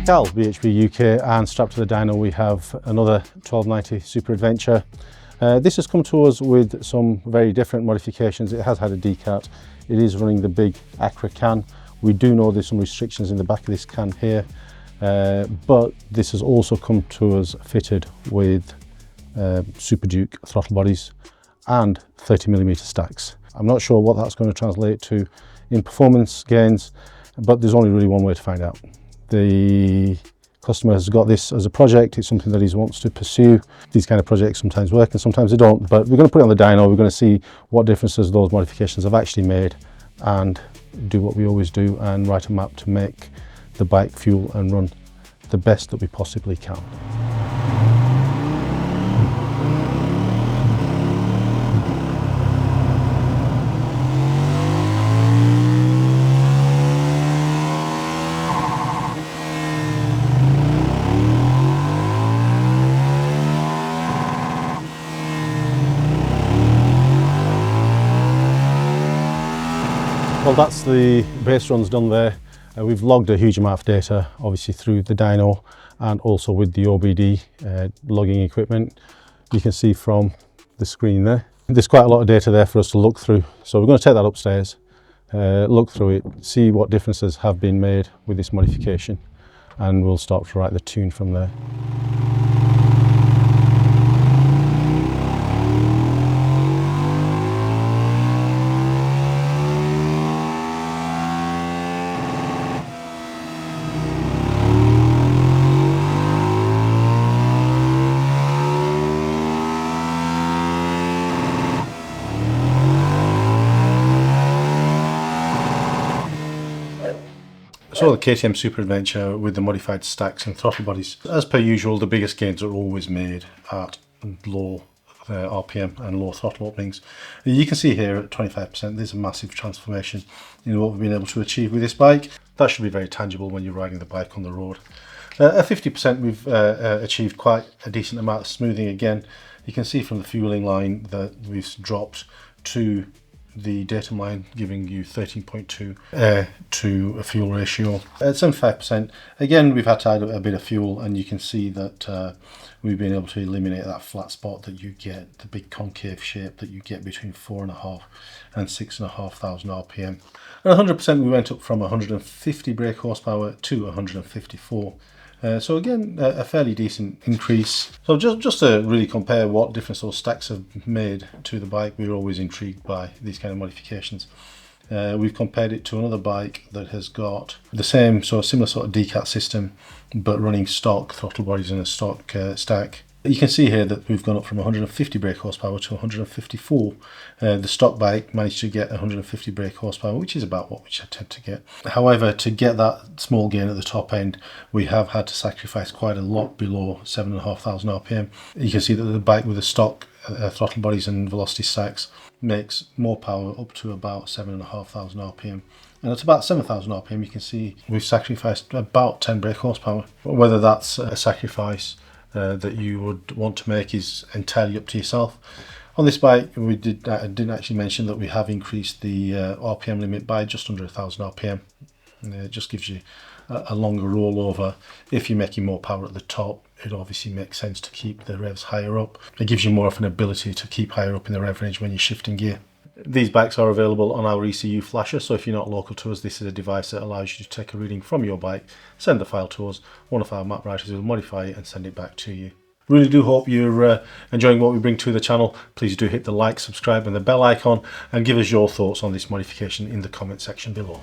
Cal BHP UK, and strapped to the dyno we have another 1290 Super Adventure. This has come to us with some very different modifications. It has had a decat. It is running the big Acra can. We do know there's some restrictions in the back of this can here, but this has also come to us fitted with Super Duke throttle bodies and 30mm stacks. I'm not sure what that's going to translate to in performance gains, but there's only really one way to find out. The customer has got this as a project. It's something that he wants to pursue. These kind of projects sometimes work and sometimes they don't, but we're going to put it on the dyno. We're going to see what differences those modifications have actually made and do what we always do and write a map to make the bike fuel and run the best that we possibly can. Well, that's the base runs done there. We've logged a huge amount of data, obviously through the dyno and also with the OBD logging equipment. You can see from the screen there, there's quite a lot of data there for us to look through. So we're going to take that upstairs, look through it, see what differences have been made with this modification, and we'll start to write the tune from there. So the KTM Super Adventure with the modified stacks and throttle bodies. As per usual, the biggest gains are always made at low RPM and low throttle openings. You can see here at 25%, there's a massive transformation in what we've been able to achieve with this bike. That should be very tangible when you're riding the bike on the road. At 50%, we've achieved quite a decent amount of smoothing again. You can see from the fueling line that we've dropped to the datum line, giving you 13.2 air to a fuel ratio. At 75%, again, we've had to add a bit of fuel, and you can see that we've been able to eliminate that flat spot that you get, the big concave shape that you get between 4.5 and 6,500 RPM. At 100%, we went up from 150 brake horsepower to 154. So again, a fairly decent increase. So just to really compare what difference those stacks have made to the bike, we're always intrigued by these kind of modifications. We've compared it to another bike that has got the same, so a similar sort of decat system, but running stock throttle bodies in a stock stack. You can see here that we've gone up from 150 brake horsepower to 154. The stock bike managed to get 150 brake horsepower, which is about what we tend to get. However, to get that small gain at the top end, we have had to sacrifice quite a lot below 7,500 RPM. You can see that the bike with the stock throttle bodies and velocity stacks makes more power up to about 7,500 RPM. And at about 7,000 RPM, you can see we've sacrificed about 10 brake horsepower. Whether that's a sacrifice that you would want to make is entirely up to yourself. On this bike, I didn't actually mention that we have increased the RPM limit by just under 1,000 RPM. It just gives you a longer rollover. If you're making more power at the top, it obviously makes sense to keep the revs higher up. It gives you more of an ability to keep higher up in the rev range when you're shifting gear. These bikes are available on our ECU flasher, so if you're not local to us, this is a device that allows you to take a reading from your bike, send the file to us, one of our map writers will modify it and send it back to you. Really do hope you're enjoying what we bring to the channel. Please do hit the like, subscribe and the bell icon, and give us your thoughts on this modification in the comment section below.